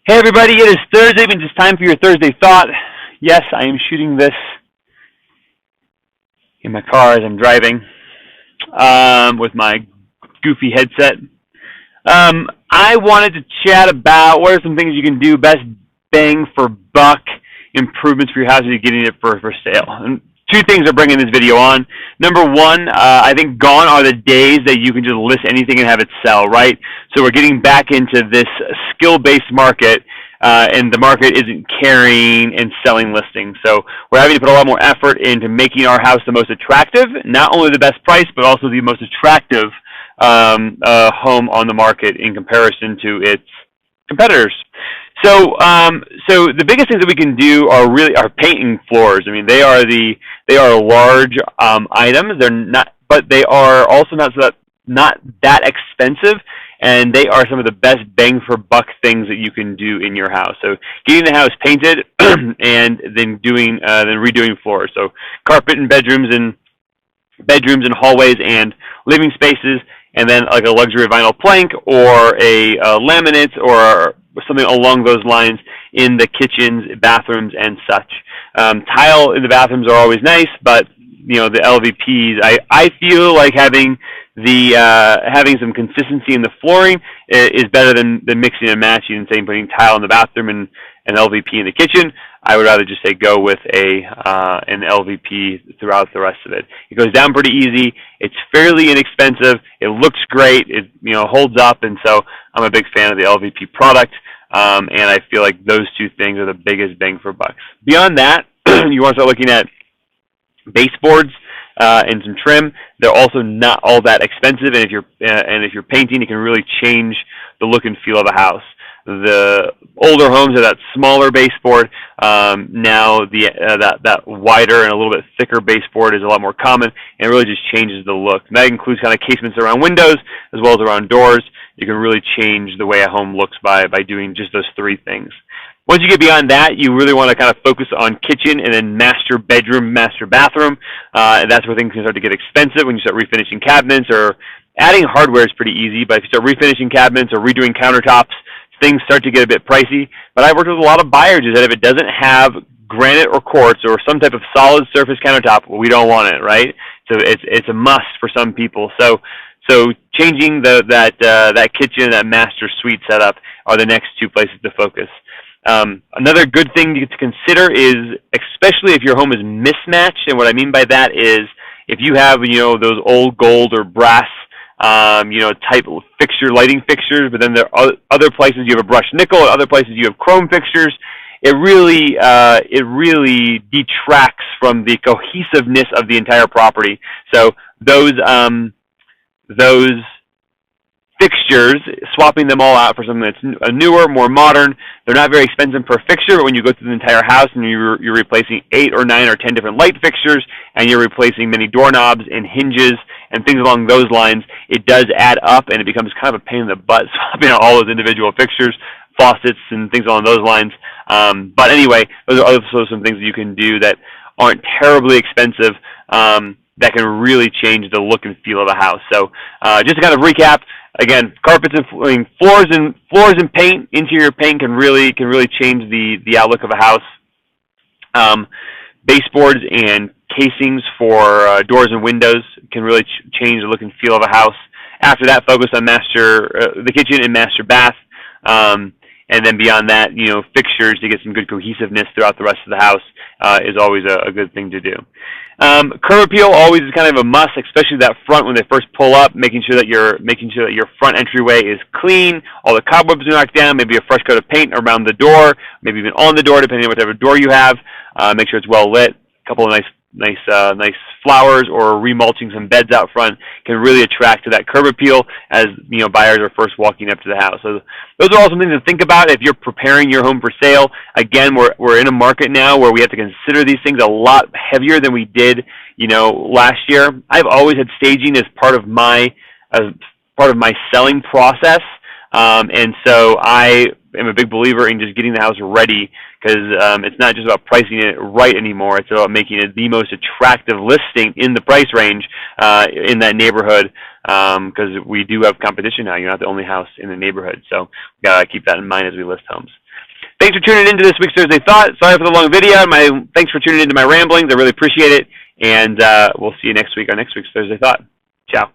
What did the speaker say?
Hey everybody, it is Thursday, and it's time for your Thursday thought. Yes, I am shooting this in my car as I'm driving with my goofy headset. I wanted to chat about what are some things you can do, best bang for buck improvements for your house as you're getting it for sale. And two things are bringing this video on. Number one, I think gone are the days that you can just list anything and have it sell, right? So we're getting back into this skill-based market, and the market isn't carrying and selling listings. So we're having to put a lot more effort into making our house the most attractive, not only the best price, but also the most attractive home on the market in comparison to its competitors. So the biggest things that we can do are really painting floors. I mean, they are large items. They're not, but they are also not that expensive, and they are some of the best bang for buck things that you can do in your house. So getting the house painted and then redoing floors. So carpet in bedrooms and hallways and living spaces, and then like a luxury vinyl plank or a laminate or something along those lines in the kitchens, bathrooms, and such. Tile in the bathrooms are always nice, but the LVPs, I feel like having some consistency in the flooring is better than mixing and matching and saying putting tile in the bathroom and an LVP in the kitchen. I would rather just say go with an LVP throughout the rest of it. It goes down pretty easy. It's fairly inexpensive. It looks great. It holds up, and so I'm a big fan of the LVP product. And I feel like those two things are the biggest bang for bucks. Beyond that, you want to start looking at baseboards and some trim. They're also not all that expensive, and if you're painting, it can really change the look and feel of a house. The older homes are that smaller baseboard. Now that wider and a little bit thicker baseboard is a lot more common, and it really just changes the look. And that includes kind of casements around windows as well as around doors. You can really change the way a home looks by doing just those three things. Once you get beyond that, you really want to kind of focus on kitchen and then master bedroom, master bathroom. And that's where things can start to get expensive when you start refinishing cabinets, or adding hardware is pretty easy, but if you start refinishing cabinets or redoing countertops, things start to get a bit pricey. But I've worked with a lot of buyers who said if it doesn't have granite or quartz or some type of solid surface countertop, we don't want it, right? So it's a must for some people. So changing that kitchen, that master suite setup are the next two places to focus. Another good thing to consider is, especially if your home is mismatched, and what I mean by that is if you have those old gold or brass type lighting fixtures, but then there are other places you have a brushed nickel, and other places you have chrome fixtures. It really detracts from the cohesiveness of the entire property. So those fixtures, swapping them all out for something that's newer, more modern. They're not very expensive per fixture, but when you go through the entire house and you're replacing 8 or 9 or 10 different light fixtures, and you're replacing many doorknobs and hinges and things along those lines, it does add up, and it becomes kind of a pain in the butt swapping out all those individual fixtures, faucets, and things along those lines. But anyway, those are also some things that you can do that aren't terribly expensive, that can really change the look and feel of a house. So just to kind of recap, again, carpets and floors and paint, interior paint can really change the outlook of a house. Baseboards and casings for doors and windows can really change the look and feel of a house. After that, focus on the kitchen and master bath. And then beyond that, fixtures to get some good cohesiveness throughout the rest of the house is always a good thing to do. Curb appeal always is kind of a must, especially that front when they first pull up, making sure that your front entryway is clean, all the cobwebs are knocked down, maybe a fresh coat of paint around the door, maybe even on the door, depending on what type of door you have. Make sure it's well lit. A couple of nice flowers, or remulching some beds out front can really attract to that curb appeal as buyers are first walking up to the house. So those are all some things to think about if you're preparing your home for sale. Again, we're in a market now where we have to consider these things a lot heavier than we did last year. I've always had staging as part of my selling process, and so I am a big believer in just getting the house ready, because it's not just about pricing it right anymore. It's about making it the most attractive listing in the price range in that neighborhood, because we do have competition now. You're not the only house in the neighborhood, so we got to keep that in mind as we list homes. Thanks for tuning into this week's Thursday Thought. Sorry for the long video. Thanks for tuning into my ramblings. I really appreciate it. And we'll see you next week on next week's Thursday Thought. Ciao.